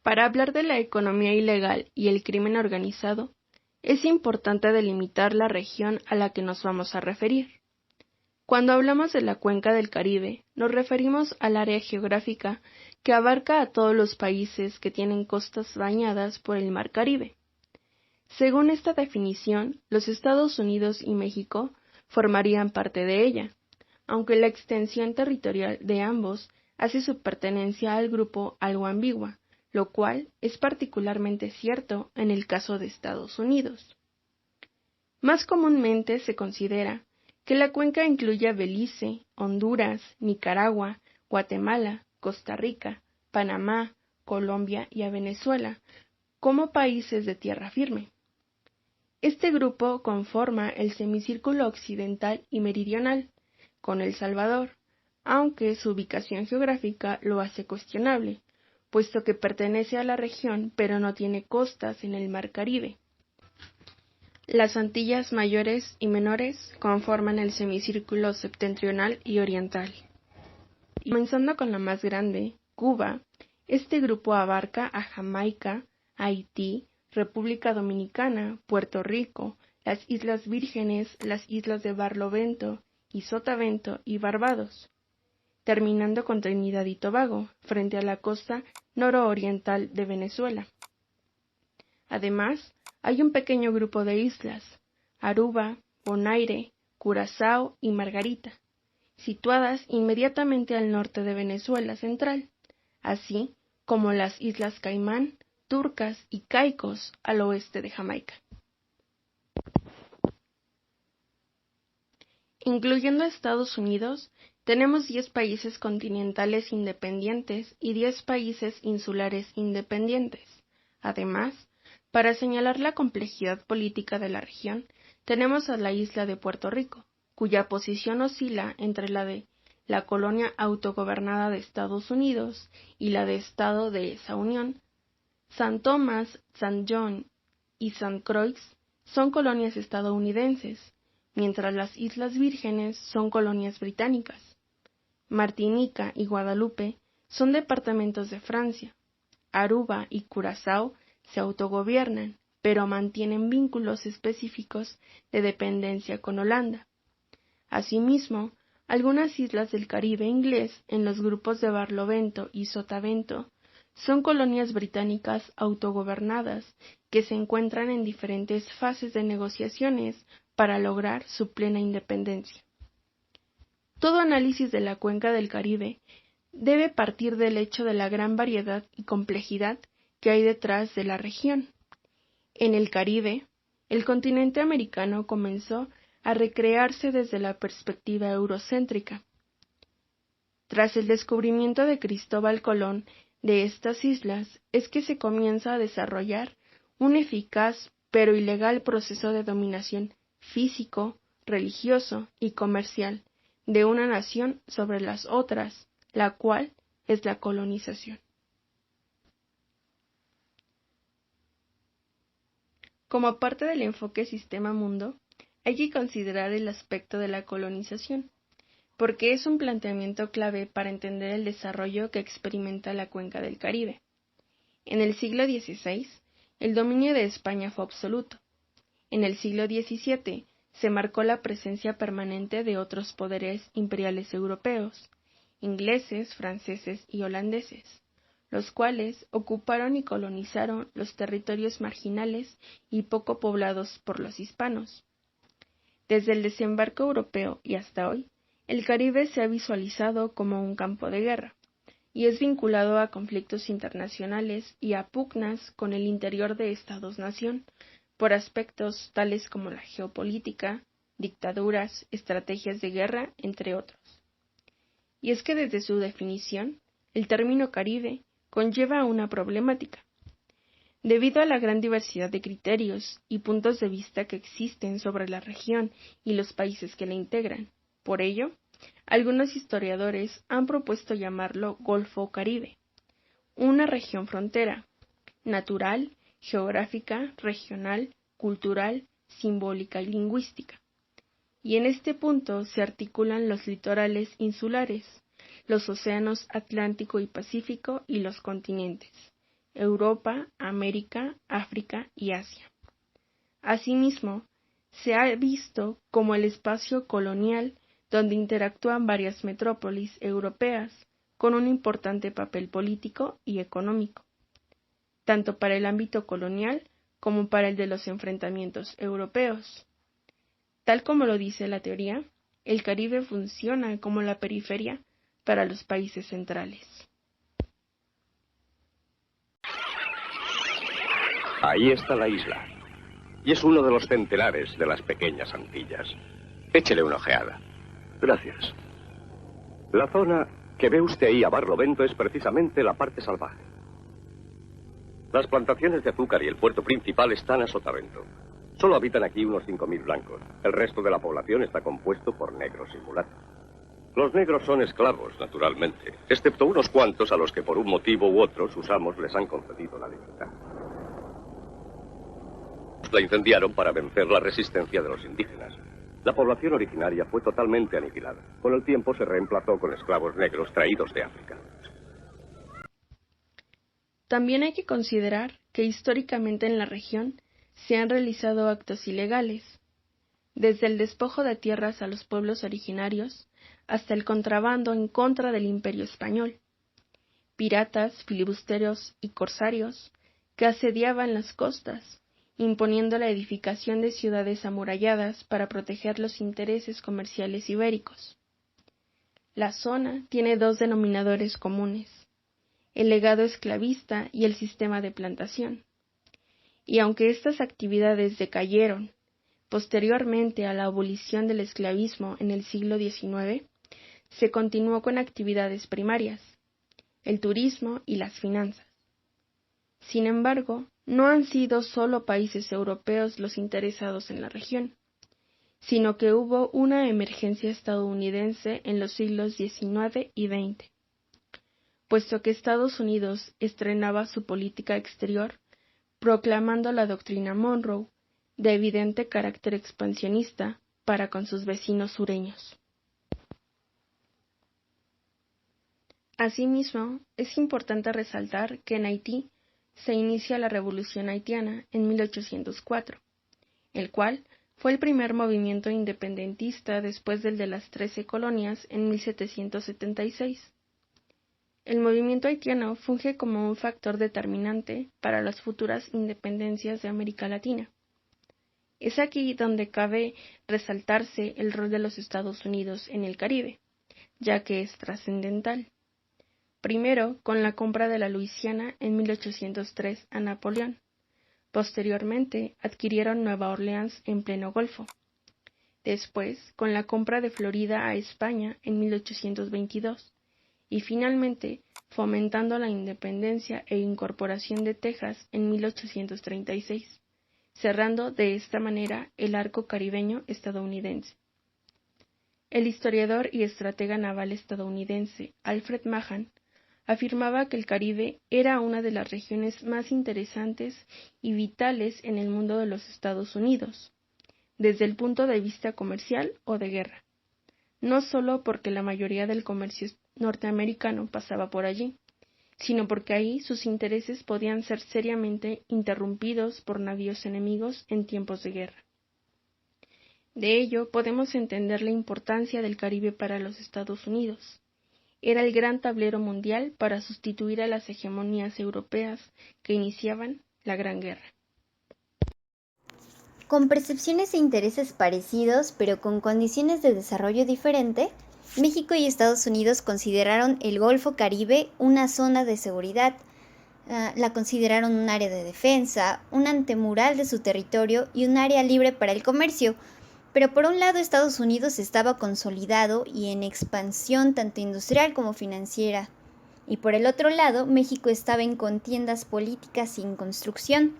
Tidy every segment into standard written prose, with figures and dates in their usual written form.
Para hablar de la economía ilegal y el crimen organizado, es importante delimitar la región a la que nos vamos a referir. Cuando hablamos de la cuenca del Caribe, nos referimos al área geográfica que abarca a todos los países que tienen costas bañadas por el Mar Caribe. Según esta definición, los Estados Unidos y México formarían parte de ella, aunque la extensión territorial de ambos hace su pertenencia al grupo algo ambigua, lo cual es particularmente cierto en el caso de Estados Unidos. Más comúnmente se considera que la cuenca incluye a Belice, Honduras, Nicaragua, Guatemala, Costa Rica, Panamá, Colombia y a Venezuela como países de tierra firme. Este grupo conforma el semicírculo occidental y meridional, con El Salvador, aunque su ubicación geográfica lo hace cuestionable, puesto que pertenece a la región pero no tiene costas en el Mar Caribe. Las Antillas Mayores y Menores conforman el semicírculo septentrional y oriental. Y comenzando con la más grande, Cuba, este grupo abarca a Jamaica, Haití, República Dominicana, Puerto Rico, las Islas Vírgenes, las islas de Barlovento y Sotavento y Barbados, terminando con Trinidad y Tobago, frente a la costa nororiental de Venezuela. Además, hay un pequeño grupo de islas, Aruba, Bonaire, Curazao y Margarita, situadas inmediatamente al norte de Venezuela central, así como las Islas Caimán, Turcas y Caicos al oeste de Jamaica. Incluyendo a Estados Unidos, tenemos 10 países continentales independientes y 10 países insulares independientes. Además, para señalar la complejidad política de la región, tenemos a la isla de Puerto Rico, cuya posición oscila entre la de la colonia autogobernada de Estados Unidos y la de Estado de esa unión. San Tomás, San John y San Croix son colonias estadounidenses, mientras las Islas Vírgenes son colonias británicas. Martinica y Guadalupe son departamentos de Francia. Aruba y Curazao se autogobiernan, pero mantienen vínculos específicos de dependencia con Holanda. Asimismo, algunas islas del Caribe inglés, en los grupos de Barlovento y Sotavento, son colonias británicas autogobernadas que se encuentran en diferentes fases de negociaciones para lograr su plena independencia. Todo análisis de la cuenca del Caribe debe partir del hecho de la gran variedad y complejidad que hay detrás de la región. En el Caribe, el continente americano comenzó a recrearse desde la perspectiva eurocéntrica. Tras el descubrimiento de Cristóbal Colón de estas islas, es que se comienza a desarrollar un eficaz pero ilegal proceso de dominación físico, religioso y comercial de una nación sobre las otras, la cual es la colonización. Como parte del enfoque sistema-mundo, hay que considerar el aspecto de la colonización, porque es un planteamiento clave para entender el desarrollo que experimenta la cuenca del Caribe. En el siglo XVI, el dominio de España fue absoluto. En el siglo XVII se marcó la presencia permanente de otros poderes imperiales europeos, ingleses, franceses y holandeses, los cuales ocuparon y colonizaron los territorios marginales y poco poblados por los hispanos. Desde el desembarco europeo y hasta hoy, el Caribe se ha visualizado como un campo de guerra, y es vinculado a conflictos internacionales y a pugnas con el interior de Estados-nación, por aspectos tales como la geopolítica, dictaduras, estrategias de guerra, entre otros. Y es que desde su definición, el término Caribe conlleva una problemática. Debido a la gran diversidad de criterios y puntos de vista que existen sobre la región y los países que la integran, por ello, algunos historiadores han propuesto llamarlo Golfo Caribe, una región frontera, natural, geográfica, regional, cultural, simbólica y lingüística. Y en este punto se articulan los litorales insulares, los océanos Atlántico y Pacífico y los continentes, Europa, América, África y Asia. Asimismo, se ha visto como el espacio colonial donde interactúan varias metrópolis europeas con un importante papel político y económico, tanto para el ámbito colonial como para el de los enfrentamientos europeos. Tal como lo dice la teoría, el Caribe funciona como la periferia para los países centrales. Ahí está la isla, y es uno de los centenares de las pequeñas Antillas. Échele una ojeada. Gracias. La zona que ve usted ahí a barlovento es precisamente la parte salvaje. Las plantaciones de azúcar y el puerto principal están a sotavento. Solo habitan aquí unos 5.000 blancos. El resto de la población está compuesto por negros y mulatos. Los negros son esclavos, naturalmente, excepto unos cuantos a los que por un motivo u otro sus amos les han concedido la libertad. La incendiaron para vencer la resistencia de los indígenas. La población originaria fue totalmente aniquilada. Con el tiempo se reemplazó con esclavos negros traídos de África. También hay que considerar que históricamente en la región se han realizado actos ilegales, desde el despojo de tierras a los pueblos originarios hasta el contrabando en contra del Imperio Español, piratas, filibusteros y corsarios que asediaban las costas, imponiendo la edificación de ciudades amuralladas para proteger los intereses comerciales ibéricos. La zona tiene dos denominadores comunes: el legado esclavista y el sistema de plantación. Y aunque estas actividades decayeron posteriormente a la abolición del esclavismo en el siglo XIX, se continuó con actividades primarias, el turismo y las finanzas. Sin embargo, no han sido solo países europeos los interesados en la región, sino que hubo una emergencia estadounidense en los siglos XIX y XX, puesto que Estados Unidos estrenaba su política exterior proclamando la doctrina Monroe, de evidente carácter expansionista para con sus vecinos sureños. Asimismo, es importante resaltar que en Haití se inicia la Revolución Haitiana en 1804, el cual fue el primer movimiento independentista después del de las 13 colonias en 1776. El movimiento haitiano funge como un factor determinante para las futuras independencias de América Latina. Es aquí donde cabe resaltarse el rol de los Estados Unidos en el Caribe, ya que es trascendental. Primero, con la compra de la Luisiana en 1803 a Napoleón. Posteriormente, adquirieron Nueva Orleans en pleno Golfo. Después, con la compra de Florida a España en 1822. Y finalmente, fomentando la independencia e incorporación de Texas en 1836, cerrando de esta manera el arco caribeño estadounidense. El historiador y estratega naval estadounidense Alfred Mahan afirmaba que el Caribe era una de las regiones más interesantes y vitales en el mundo de los Estados Unidos, desde el punto de vista comercial o de guerra, no solo porque la mayoría del comercio norteamericano pasaba por allí, sino porque ahí sus intereses podían ser seriamente interrumpidos por navíos enemigos en tiempos de guerra. De ello podemos entender la importancia del Caribe para los Estados Unidos. Era el gran tablero mundial para sustituir a las hegemonías europeas que iniciaban la Gran Guerra. Con percepciones e intereses parecidos, pero con condiciones de desarrollo diferente, México y Estados Unidos consideraron el Golfo Caribe una zona de seguridad, la consideraron un área de defensa, un antemural de su territorio y un área libre para el comercio. Pero por un lado Estados Unidos estaba consolidado y en expansión tanto industrial como financiera, y por el otro lado México estaba en contiendas políticas y en construcción.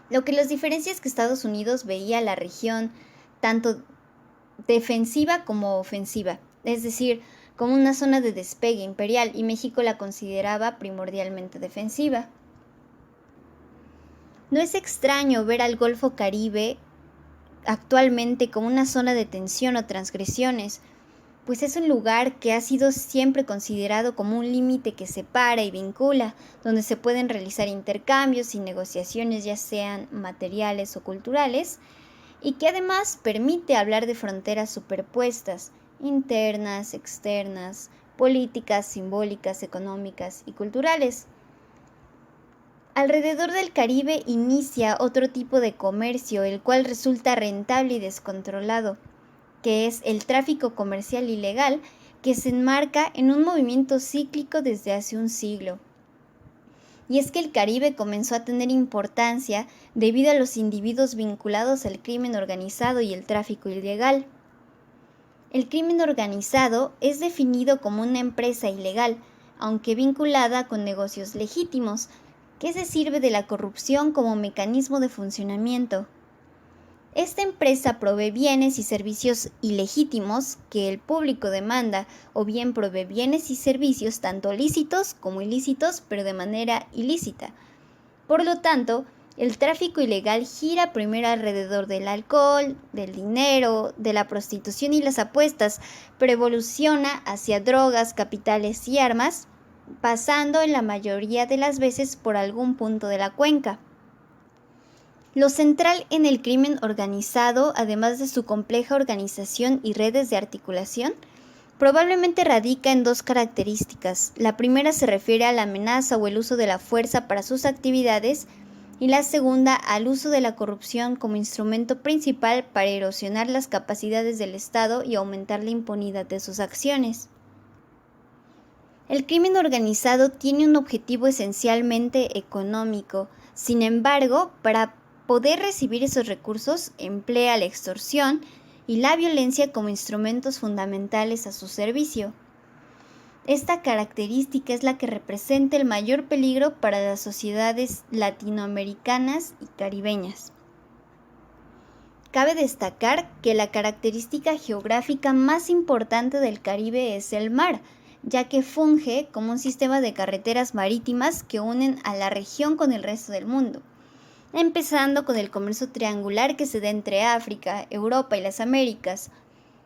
Lo que los diferencia es que Estados Unidos veía la región tanto defensiva como ofensiva, es decir, como una zona de despegue imperial, y México la consideraba primordialmente defensiva. No es extraño ver al Golfo Caribe actualmente como una zona de tensión o transgresiones, pues es un lugar que ha sido siempre considerado como un límite que separa y vincula, donde se pueden realizar intercambios y negociaciones, ya sean materiales o culturales, y que además permite hablar de fronteras superpuestas, internas, externas, políticas, simbólicas, económicas y culturales. Alrededor del Caribe inicia otro tipo de comercio, el cual resulta rentable y descontrolado, que es el tráfico comercial ilegal, que se enmarca en un movimiento cíclico desde hace un siglo. Y es que el Caribe comenzó a tener importancia debido a los individuos vinculados al crimen organizado y el tráfico ilegal. El crimen organizado es definido como una empresa ilegal, aunque vinculada con negocios legítimos, que se sirve de la corrupción como mecanismo de funcionamiento. Esta empresa provee bienes y servicios ilegítimos que el público demanda, o bien provee bienes y servicios tanto lícitos como ilícitos, pero de manera ilícita. Por lo tanto, el tráfico ilegal gira primero alrededor del alcohol, del dinero, de la prostitución y las apuestas, pero evoluciona hacia drogas, capitales y armas, pasando en la mayoría de las veces por algún punto de la cuenca. Lo central en el crimen organizado, además de su compleja organización y redes de articulación, probablemente radica en dos características. La primera se refiere a la amenaza o el uso de la fuerza para sus actividades, y la segunda al uso de la corrupción como instrumento principal para erosionar las capacidades del Estado y aumentar la impunidad de sus acciones. El crimen organizado tiene un objetivo esencialmente económico. Sin embargo, para poder recibir esos recursos, emplea la extorsión y la violencia como instrumentos fundamentales a su servicio. Esta característica es la que representa el mayor peligro para las sociedades latinoamericanas y caribeñas. Cabe destacar que la característica geográfica más importante del Caribe es el mar, ya que funge como un sistema de carreteras marítimas que unen a la región con el resto del mundo, empezando con el comercio triangular que se da entre África, Europa y las Américas.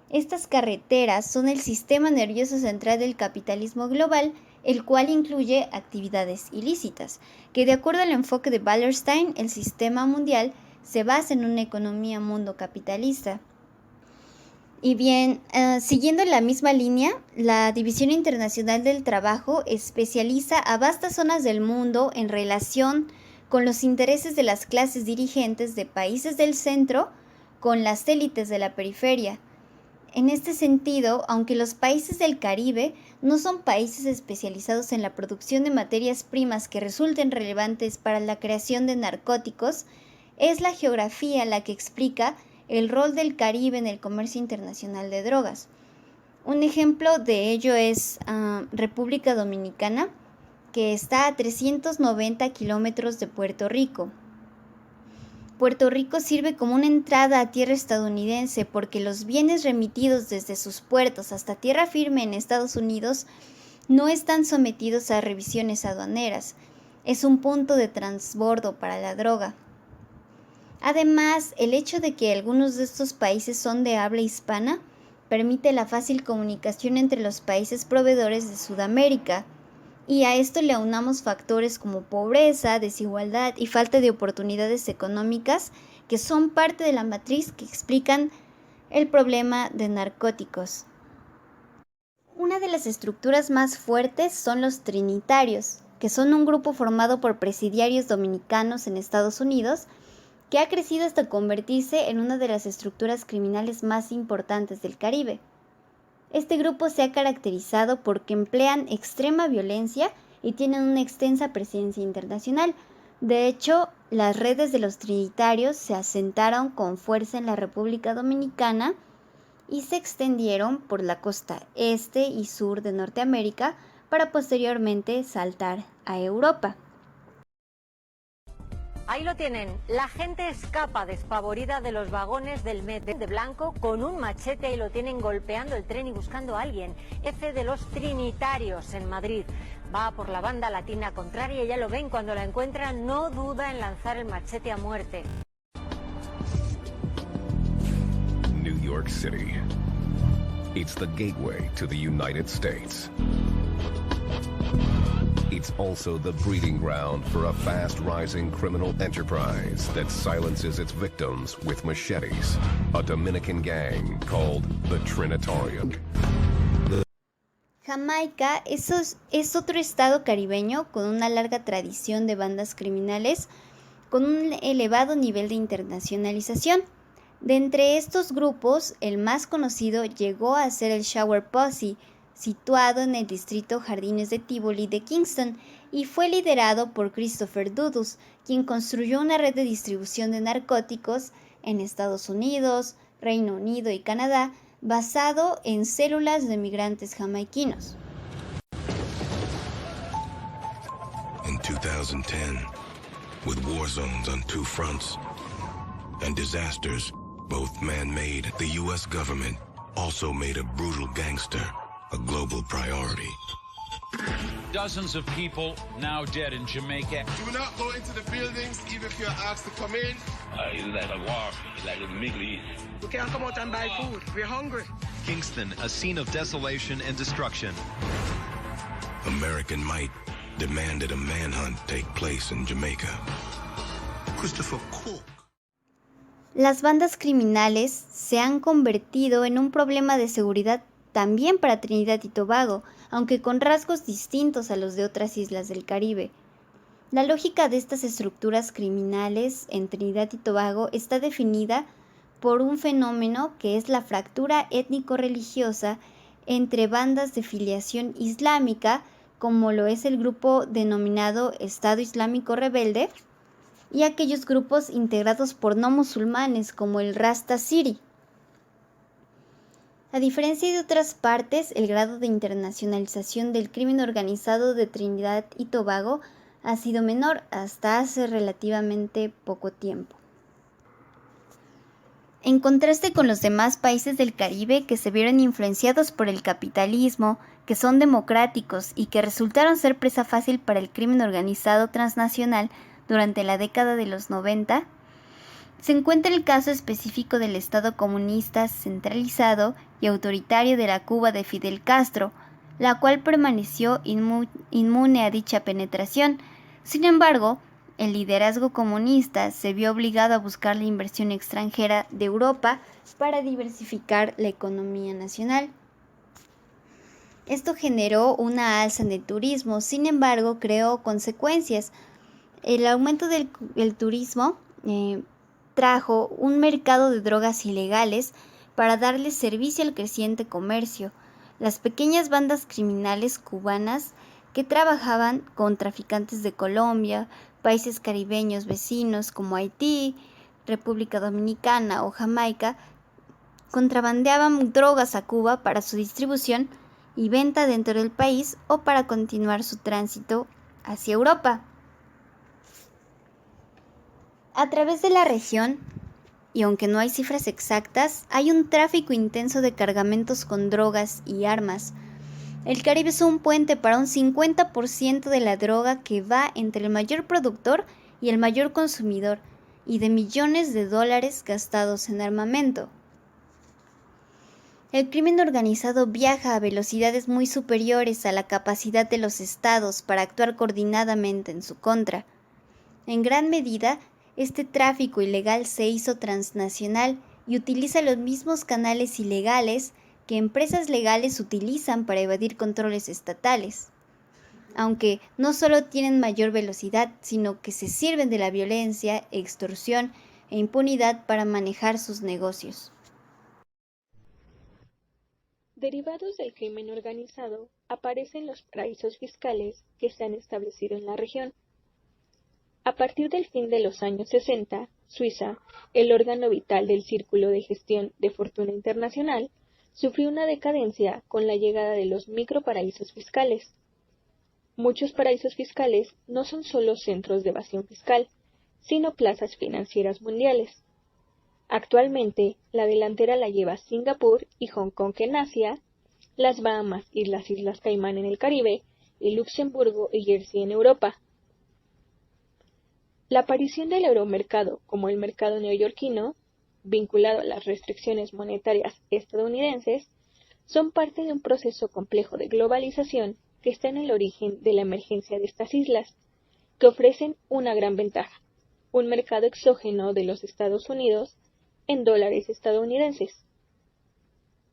Estas carreteras son el sistema nervioso central del capitalismo global, el cual incluye actividades ilícitas, que de acuerdo al enfoque de Wallerstein, el sistema mundial se basa en una economía mundo capitalista. Y bien, siguiendo la misma línea, la División Internacional del Trabajo especializa a vastas zonas del mundo en relación con los intereses de las clases dirigentes de países del centro con las élites de la periferia. En este sentido, aunque los países del Caribe no son países especializados en la producción de materias primas que resulten relevantes para la creación de narcóticos, es la geografía la que explica el rol del Caribe en el comercio internacional de drogas. Un ejemplo de ello es República Dominicana, que está a 390 kilómetros de Puerto Rico. Puerto Rico sirve como una entrada a tierra estadounidense porque los bienes remitidos desde sus puertos hasta tierra firme en Estados Unidos no están sometidos a revisiones aduaneras. Es un punto de transbordo para la droga. Además, el hecho de que algunos de estos países son de habla hispana permite la fácil comunicación entre los países proveedores de Sudamérica, y a esto le aunamos factores como pobreza, desigualdad y falta de oportunidades económicas que son parte de la matriz que explican el problema de narcóticos. Una de las estructuras más fuertes son los trinitarios, que son un grupo formado por presidiarios dominicanos en Estados Unidos que ha crecido hasta convertirse en una de las estructuras criminales más importantes del Caribe. Este grupo se ha caracterizado porque emplean extrema violencia y tienen una extensa presencia internacional. De hecho, las redes de los trinitarios se asentaron con fuerza en la República Dominicana y se extendieron por la costa este y sur de Norteamérica para posteriormente saltar a Europa. Ahí lo tienen, la gente escapa despavorida de los vagones del metro de blanco con un machete, ahí lo tienen golpeando el tren y buscando a alguien. F de los Trinitarios en Madrid. Va por la banda latina contraria, ya lo ven, cuando la encuentra no duda en lanzar el machete a muerte. New York City. It's the gateway to the United States. It's also the breeding ground for a fast-rising criminal enterprise that silences its victims with machetes, a Dominican gang called the Trinitarian. Jamaica es otro estado caribeño con una larga tradición de bandas criminales con un elevado nivel de internacionalización. De entre estos grupos, el más conocido llegó a ser el Shower Posse, situado en el distrito Jardines de Tivoli de Kingston, y fue liderado por Christopher Dudus, quien construyó una red de distribución de narcóticos en Estados Unidos, Reino Unido y Canadá, basado en células de migrantes jamaiquinos. In 2010, with war zones on two fronts and disasters, both man-made, the U.S. government also made a brutal gangster a global priority. Dozens of people now dead in Jamaica. Do not go into the buildings even if you're asked to come in. It's like a war. It's like the Middle East. We can't come out and buy food. We're hungry. Kingston, a scene of desolation and destruction. American might demanded a manhunt take place in Jamaica. Christopher Cook. Las bandas criminales se han convertido en un problema de seguridad también para Trinidad y Tobago, aunque con rasgos distintos a los de otras islas del Caribe. La lógica de estas estructuras criminales en Trinidad y Tobago está definida por un fenómeno que es la fractura étnico-religiosa entre bandas de filiación islámica, como lo es el grupo denominado Estado Islámico Rebelde, y aquellos grupos integrados por no musulmanes como el Rasta City. A diferencia de otras partes, el grado de internacionalización del crimen organizado de Trinidad y Tobago ha sido menor hasta hace relativamente poco tiempo. En contraste con los demás países del Caribe que se vieron influenciados por el capitalismo, que son democráticos y que resultaron ser presa fácil para el crimen organizado transnacional durante la década de los 90, se encuentra el caso específico del Estado comunista centralizado y autoritario de la Cuba de Fidel Castro, la cual permaneció inmune a dicha penetración. Sin embargo, el liderazgo comunista se vio obligado a buscar la inversión extranjera de Europa para diversificar la economía nacional. Esto generó una alza en el turismo, sin embargo, creó consecuencias. El aumento del turismo trajo un mercado de drogas ilegales para darle servicio al creciente comercio. Las pequeñas bandas criminales cubanas que trabajaban con traficantes de Colombia, países caribeños vecinos como Haití, República Dominicana o Jamaica, contrabandeaban drogas a Cuba para su distribución y venta dentro del país o para continuar su tránsito hacia Europa. A través de la región, y aunque no hay cifras exactas, hay un tráfico intenso de cargamentos con drogas y armas. El Caribe es un puente para un 50% de la droga que va entre el mayor productor y el mayor consumidor, y de millones de dólares gastados en armamento. El crimen organizado viaja a velocidades muy superiores a la capacidad de los estados para actuar coordinadamente en su contra. En gran medida, este tráfico ilegal se hizo transnacional y utiliza los mismos canales ilegales que empresas legales utilizan para evadir controles estatales. Aunque no solo tienen mayor velocidad, sino que se sirven de la violencia, extorsión e impunidad para manejar sus negocios. Derivados del crimen organizado, aparecen los paraísos fiscales que se han establecido en la región. A partir del fin de los años 60, Suiza, el órgano vital del Círculo de Gestión de Fortuna Internacional, sufrió una decadencia con la llegada de los microparaísos fiscales. Muchos paraísos fiscales no son solo centros de evasión fiscal, sino plazas financieras mundiales. Actualmente, la delantera la lleva Singapur y Hong Kong en Asia, las Bahamas y las Islas Caimán en el Caribe, y Luxemburgo y Jersey en Europa. La aparición del euromercado como el mercado neoyorquino, vinculado a las restricciones monetarias estadounidenses, son parte de un proceso complejo de globalización que está en el origen de la emergencia de estas islas, que ofrecen una gran ventaja, un mercado exógeno de los Estados Unidos en dólares estadounidenses.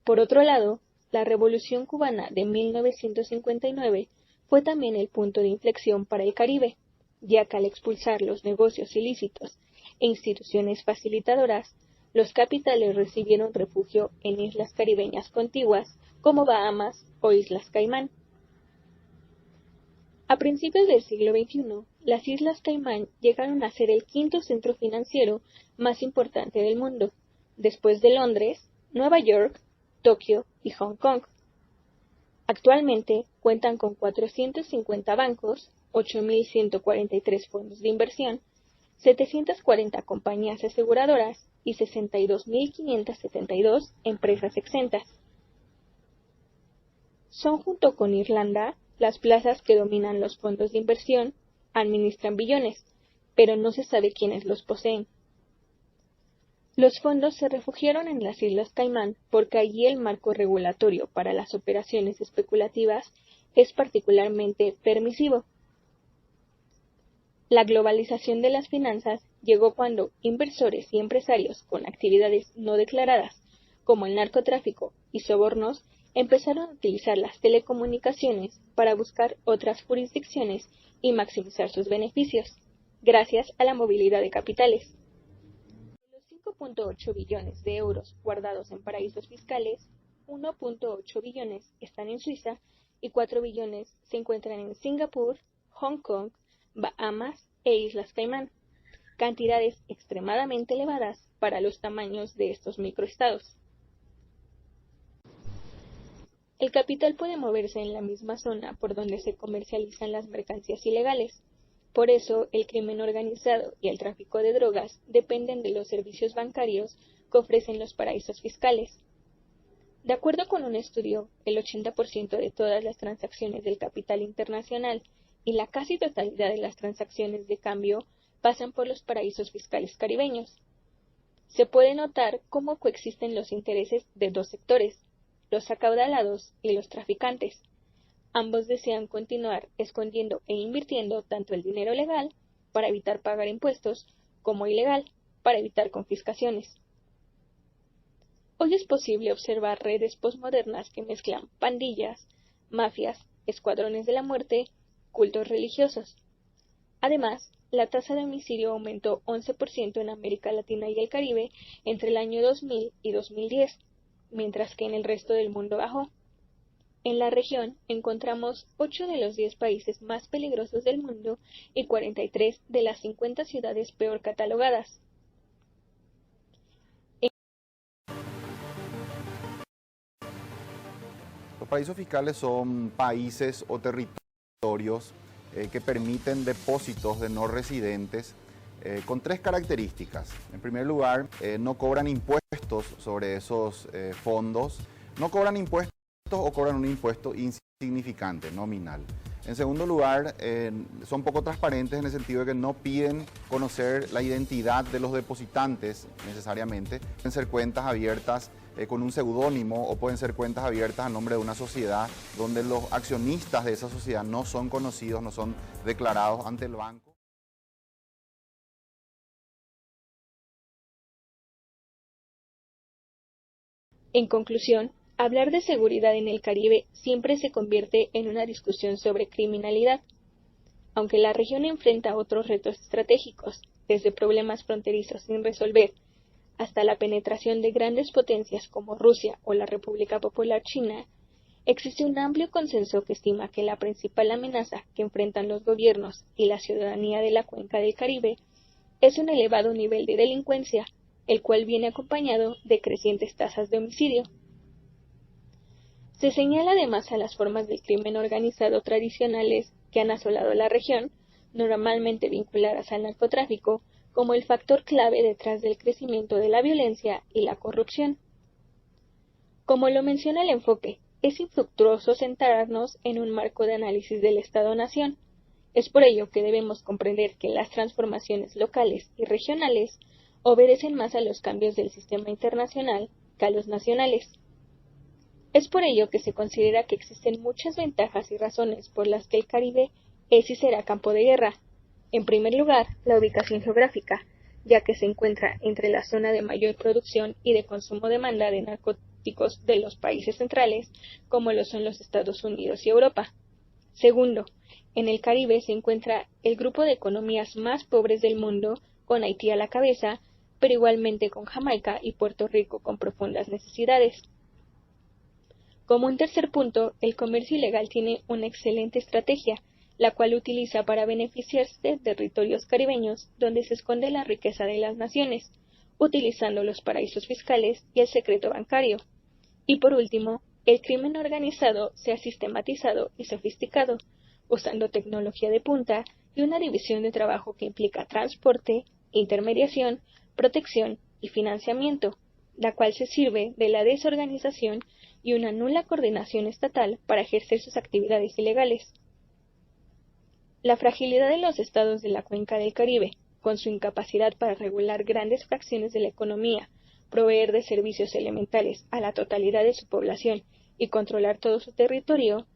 Por otro lado, la Revolución Cubana de 1959 fue también el punto de inflexión para el Caribe, ya que al expulsar los negocios ilícitos e instituciones facilitadoras, los capitales recibieron refugio en islas caribeñas contiguas como Bahamas o Islas Caimán. A principios del siglo XXI, las Islas Caimán llegaron a ser el quinto centro financiero más importante del mundo, después de Londres, Nueva York, Tokio y Hong Kong. Actualmente cuentan con 450 bancos, 8.143 fondos de inversión, 740 compañías aseguradoras y 62.572 empresas exentas. Son, junto con Irlanda, las plazas que dominan los fondos de inversión, administran billones, pero no se sabe quiénes los poseen. Los fondos se refugiaron en las Islas Caimán porque allí el marco regulatorio para las operaciones especulativas es particularmente permisivo. La globalización de las finanzas llegó cuando inversores y empresarios con actividades no declaradas, como el narcotráfico y sobornos, empezaron a utilizar las telecomunicaciones para buscar otras jurisdicciones y maximizar sus beneficios, gracias a la movilidad de capitales. De los 5.8 billones de euros guardados en paraísos fiscales, 1.8 billones están en Suiza y 4 billones se encuentran en Singapur, Hong Kong, Bahamas e Islas Caimán, cantidades extremadamente elevadas para los tamaños de estos microestados. El capital puede moverse en la misma zona por donde se comercializan las mercancías ilegales. Por eso, el crimen organizado y el tráfico de drogas dependen de los servicios bancarios que ofrecen los paraísos fiscales. De acuerdo con un estudio, el 80% de todas las transacciones del capital internacional y la casi totalidad de las transacciones de cambio pasan por los paraísos fiscales caribeños. Se puede notar cómo coexisten los intereses de dos sectores, los acaudalados y los traficantes. Ambos desean continuar escondiendo e invirtiendo tanto el dinero legal, para evitar pagar impuestos, como ilegal, para evitar confiscaciones. Hoy es posible observar redes posmodernas que mezclan pandillas, mafias, escuadrones de la muerte, cultos religiosos. Además, la tasa de homicidio aumentó 11% en América Latina y el Caribe entre el año 2000 y 2010, mientras que en el resto del mundo bajó. En la región encontramos 8 de los 10 países más peligrosos del mundo y 43 de las 50 ciudades peor catalogadas. Los paraísos fiscales son países o territorios que permiten depósitos de no residentes con tres características. En primer lugar, no cobran impuestos sobre esos fondos, no cobran impuestos o cobran un impuesto insignificante, nominal. En segundo lugar, son poco transparentes en el sentido de que no piden conocer la identidad de los depositantes necesariamente. Pueden ser cuentas abiertas con un seudónimo o pueden ser cuentas abiertas a nombre de una sociedad donde los accionistas de esa sociedad no son conocidos, no son declarados ante el banco. En conclusión, hablar de seguridad en el Caribe siempre se convierte en una discusión sobre criminalidad. Aunque la región enfrenta otros retos estratégicos, desde problemas fronterizos sin resolver, hasta la penetración de grandes potencias como Rusia o la República Popular China, existe un amplio consenso que estima que la principal amenaza que enfrentan los gobiernos y la ciudadanía de la cuenca del Caribe es un elevado nivel de delincuencia, el cual viene acompañado de crecientes tasas de homicidio. Se señala además a las formas del crimen organizado tradicionales que han asolado la región, normalmente vinculadas al narcotráfico, como el factor clave detrás del crecimiento de la violencia y la corrupción. Como lo menciona el enfoque, es infructuoso centrarnos en un marco de análisis del Estado-Nación. Es por ello que debemos comprender que las transformaciones locales y regionales obedecen más a los cambios del sistema internacional que a los nacionales. Es por ello que se considera que existen muchas ventajas y razones por las que el Caribe es y será campo de guerra. En primer lugar, la ubicación geográfica, ya que se encuentra entre la zona de mayor producción y de consumo-demanda de narcóticos de los países centrales, como lo son los Estados Unidos y Europa. Segundo, en el Caribe se encuentra el grupo de economías más pobres del mundo, con Haití a la cabeza, pero igualmente con Jamaica y Puerto Rico con profundas necesidades. Como un tercer punto, el comercio ilegal tiene una excelente estrategia, la cual utiliza para beneficiarse de territorios caribeños donde se esconde la riqueza de las naciones, utilizando los paraísos fiscales y el secreto bancario. Y por último, el crimen organizado se ha sistematizado y sofisticado, usando tecnología de punta y una división de trabajo que implica transporte, intermediación, protección y financiamiento, la cual se sirve de la desorganización y una nula coordinación estatal para ejercer sus actividades ilegales. La fragilidad de los estados de la cuenca del Caribe, con su incapacidad para regular grandes fracciones de la economía, proveer de servicios elementales a la totalidad de su población y controlar todo su territorio,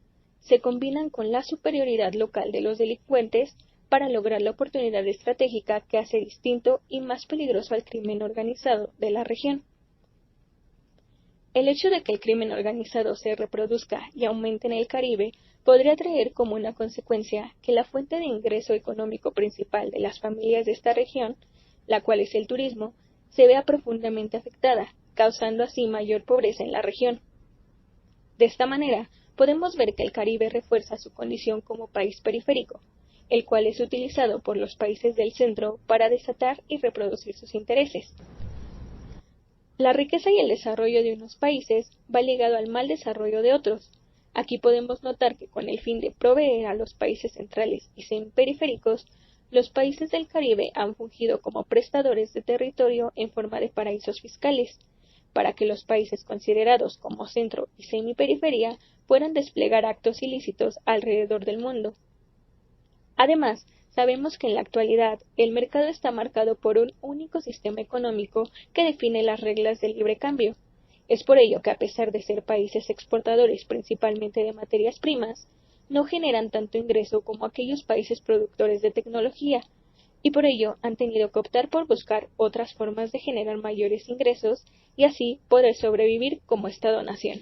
se combinan con la superioridad local de los delincuentes para lograr la oportunidad estratégica que hace distinto y más peligroso al crimen organizado de la región. El hecho de que el crimen organizado se reproduzca y aumente en el Caribe podría traer como una consecuencia que la fuente de ingreso económico principal de las familias de esta región, la cual es el turismo, se vea profundamente afectada, causando así mayor pobreza en la región. De esta manera, podemos ver que el Caribe refuerza su condición como país periférico, el cual es utilizado por los países del centro para desatar y reproducir sus intereses. La riqueza y el desarrollo de unos países va ligado al mal desarrollo de otros. Aquí podemos notar que con el fin de proveer a los países centrales y semiperiféricos, los países del Caribe han fungido como prestadores de territorio en forma de paraísos fiscales, para que los países considerados como centro y semiperiferia puedan desplegar actos ilícitos alrededor del mundo. Además, sabemos que en la actualidad el mercado está marcado por un único sistema económico que define las reglas del libre cambio. Es por ello que a pesar de ser países exportadores principalmente de materias primas, no generan tanto ingreso como aquellos países productores de tecnología, y por ello han tenido que optar por buscar otras formas de generar mayores ingresos y así poder sobrevivir como Estado-nación.